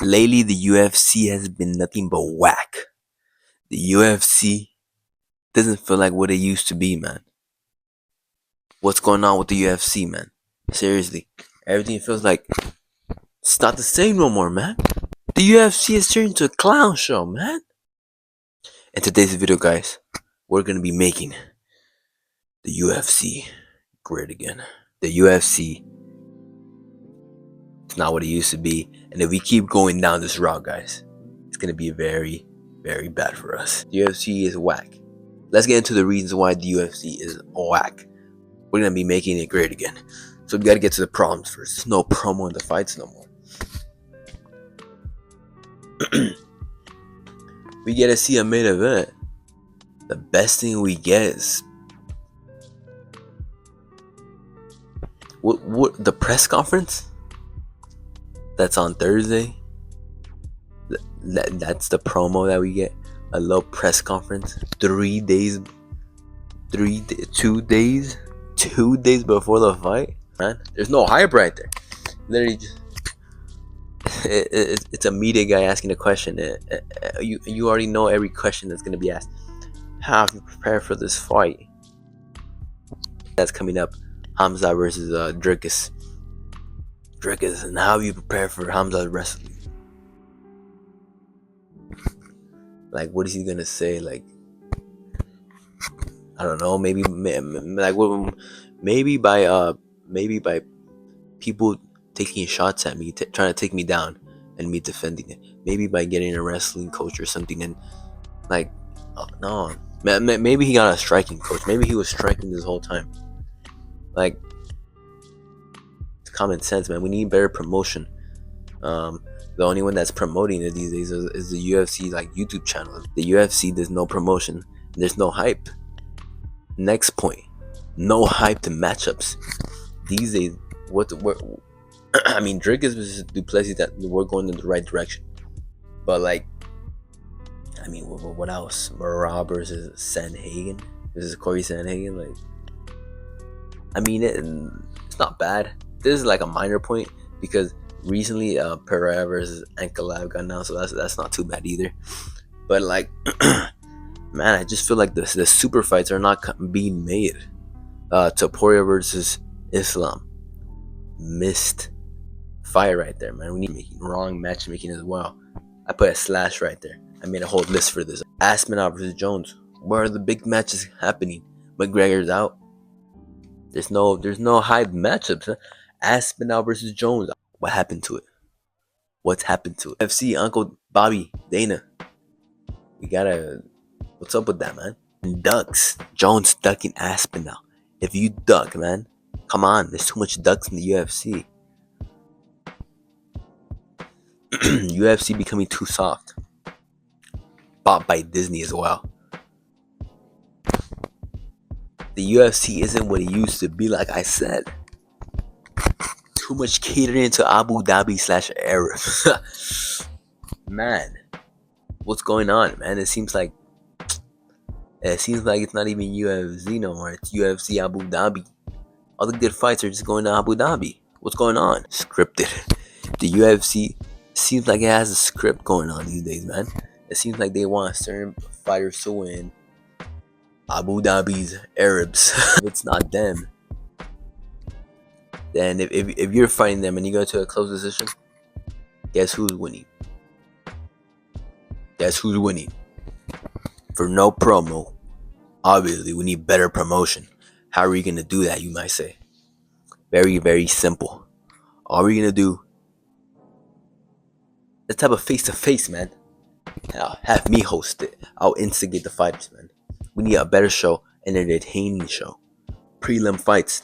Lately, the UFC has been nothing but whack. The UFC doesn't feel like what it used to be, man. What's going on with the UFC, man? Seriously, everything feels like it's not the same no more, man. The UFC has turned into a clown show, man. In today's video, guys, we're gonna be making the UFC great again. The UFC is not what it used to be, and if we keep going down this route, guys, it's gonna be very, very bad for us. The UFC is whack. Let's get into the reasons why the UFC is whack. We're gonna be making it great again. So we gotta get to the problems first. There's no promo in the fights no more. We get to see a main event. The best thing we get is what the press conference that's on Thursday. That's the promo that we get. A little press conference. 2 days before the fight, man. There's no hype right there. Literally, just, it's a media guy asking a question. You already know every question that's gonna be asked. How have you prepared for this fight that's coming up? Hamza versus Dricus, and how have you prepared for Hamza's wrestling? Like, what is he gonna say? Like, I don't know. Maybe by people taking shots at me, trying to take me down, and me defending it. Maybe by getting a wrestling coach or something, and like, oh, no, maybe he got a striking coach. Maybe he was striking this whole time. Like, it's common sense, man. We need better promotion. The only one that's promoting it these days is the UFC like YouTube channel. The UFC, there's no promotion. There's no hype. Next point, no hype to matchups. These days, I mean, Dricus versus Duplessis, that we're going in the right direction. But like, I mean, what else? Marab versus Sanhagen. This is Corey Sanhagen. Like, I mean, it's not bad. This is like a minor point because recently Pereira versus Ankalaev got announced, so that's not too bad either. But like, man, I just feel like the super fights are not being made. Topuria versus Islam, missed fight right there, man. We need making wrong matchmaking as well. I put a slash right there. I made a whole list for this. Aspinall versus Jones. Where are the big matches happening? McGregor's out. There's no high matchups. Huh? Aspinall versus Jones. What happened to it? What's happened to it? FC Uncle Bobby Dana. What's up with that, man? Ducks. Jones ducking Aspinall. If you duck, man, come on. There's too much ducks in the UFC. UFC becoming too soft. Bought by Disney as well. The UFC isn't what it used to be, like I said. Too much catering to Abu Dhabi / Arab. Man, what's going on, man? It seems like it's not even UFC no more. It's UFC Abu Dhabi. All the good fights are just going to Abu Dhabi. What's going on? Scripted. The UFC seems like it has a script going on these days, man. It seems like they want certain fighters to win. Abu Dhabi's Arabs. If it's not them, then if you're fighting them and you go to a close decision, guess who's winning? Guess who's winning? For no promo, obviously we need better promotion. How are we gonna do that, you might say? Very, very simple. All we're gonna do, let's have a face-to-face, man. Have me host it. I'll instigate the fights, man. We need a better show, an entertaining show. Prelim fights.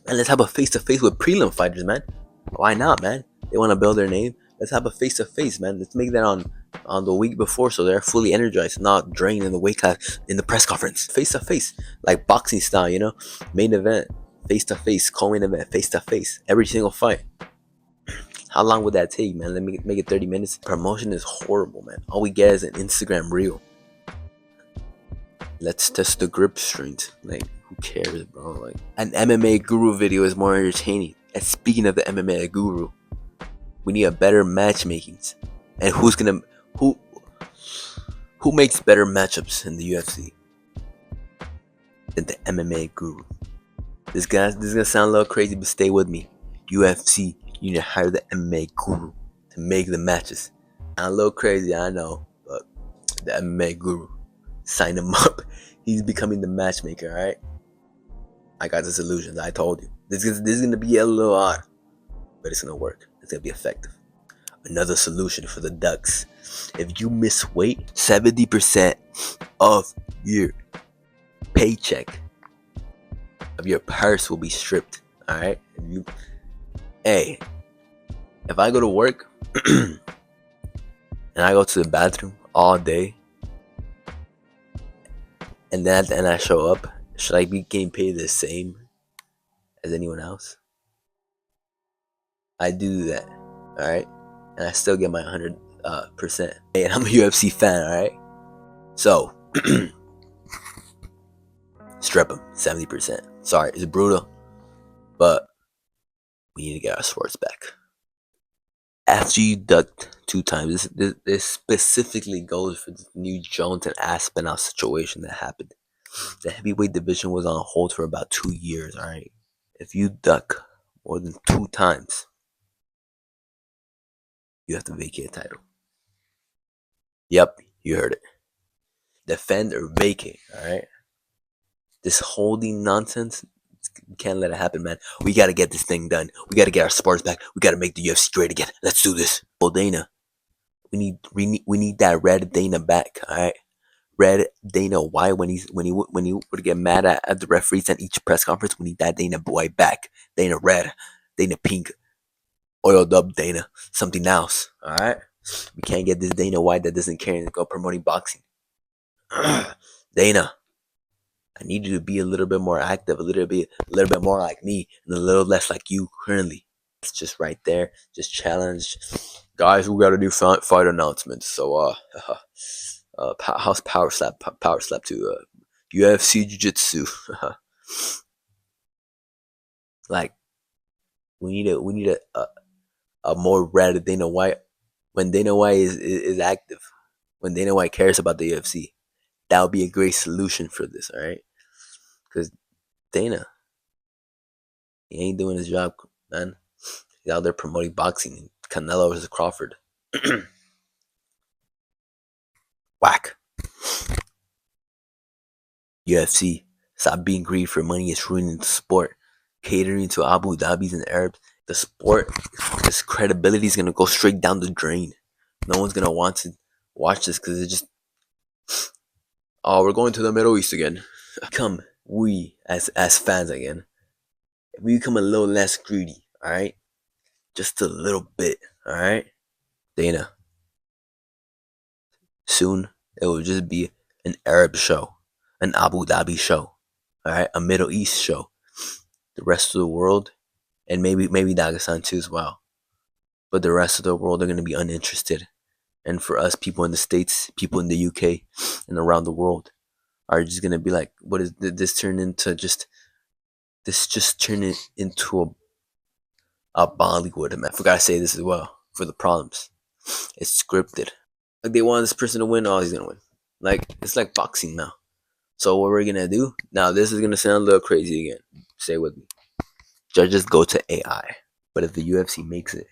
And let's have a face-to-face with prelim fighters, man. Why not, man? They want to build their name. Let's have a face-to-face, man. Let's make that on the week before so they're fully energized, not drained in the weight class in the press conference. Face-to-face, like boxing style, you know? Main event, face-to-face, co-main event, face-to-face. Every single fight. How long would that take, man? Let me make it 30 minutes. Promotion is horrible, man. All we get is an Instagram reel. Let's test the grip strength. Like, who cares, bro? Like, an MMA guru video is more entertaining. And speaking of the MMA guru, We need a better matchmakings. And who who makes better matchups in the UFC than the MMA guru? This is gonna sound a little crazy, but stay with me. UFC, you need to hire the MMA guru to make the matches. I'm a little crazy, I know, but the MMA guru, sign him up. He's becoming the matchmaker. All right. I got the solutions. I told you. This is gonna be a little odd, but it's gonna work. It's gonna be effective. Another solution for the ducks. If you miss weight, 70% of your paycheck of your purse will be stripped. All right. Hey, if I go to work and I go to the bathroom all day, and then at the end I show up, should I be getting paid the same as anyone else? I do that. All right. And I still get my 100%. And I'm a UFC fan, all right? So, strip him 70%. Sorry, it's brutal, but we need to get our sports back. After you ducked 2 times, this specifically goes for the new Jones and Aspinall situation that happened. The heavyweight division was on hold for about 2 years, all right? If you duck more than 2 times, you have to vacate a title. Yep, you heard it. Defend or vacate, all right? This holding nonsense, we can't let it happen, man. We got to get this thing done. We got to get our sports back. We got to make the UFC great again. Let's do this. Well, Dana, we need that red Dana back, all right? Red Dana White when he would get mad at the referees at each press conference. We need that Dana boy back. Dana Red, Dana Pink, oiled up Dana, something else. All right, we can't get this Dana White that doesn't care and go promoting boxing. Dana, I need you to be a little bit more active, a little bit more like me, and a little less like you currently. It's just right there, just challenge, guys. We got to do fight announcements. So how's Power Slap? Power Slap to UFC Jiu Jitsu. Like we need a more red Dana White when Dana White is active. When Dana White cares about the UFC, that would be a great solution for this. All right, because Dana, he ain't doing his job, man. He's out there promoting boxing. Canelo versus Crawford. Whack. UFC, stop being greedy for money. It's ruining the sport. Catering to Abu Dhabis and Arabs. The sport, this credibility is going to go straight down the drain. No one's going to want to watch this because it just, oh, we're going to the Middle East again. Come, we as fans again, we become a little less greedy, all right? Just a little bit, all right? Dana, soon it will just be an Arab show, an Abu Dhabi show, all right? A Middle East show. The rest of the world, and maybe Dagestan too as well. But the rest of the world are going to be uninterested. And for us, people in the States, people in the UK, and around the world, are just going to be like, what is this turn into? Just turn it into a Bollywood. I forgot to say this as well for the problems. It's scripted. Like they want this person to win, oh, he's gonna win. Like it's like boxing now. So what we're gonna do now? This is gonna sound a little crazy again. Stay with me. Judges go to AI, but if the UFC makes it,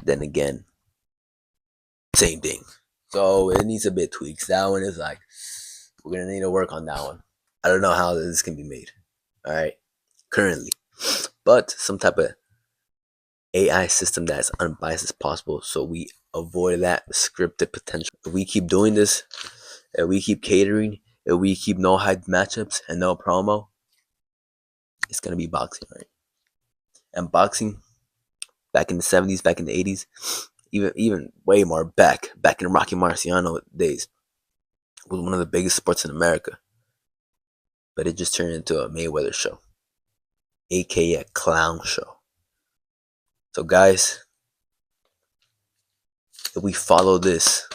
then again, same thing. So it needs a bit tweaks. That one is like we're gonna need to work on that one. I don't know how this can be made. All right, currently, but some type of AI system that is unbiased as possible, so we avoid that scripted potential. If we keep doing this, if we keep catering, if we keep no hype matchups and no promo, it's gonna be boxing, right? And boxing, back in the 70s, back in the 80s, even way more back in Rocky Marciano days, was one of the biggest sports in America. But it just turned into a Mayweather show, aka a clown show. So guys, if we follow this,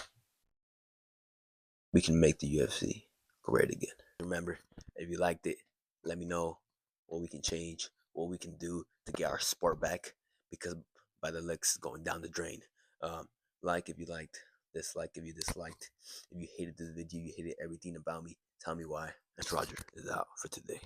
we can make the UFC great again. Remember, if you liked it, let me know what we can change, what we can do to get our sport back. Because by the licks going down the drain. Like if you liked, dislike if you disliked. If you hated this video, you hated everything about me. Tell me why. And Roger is out for today.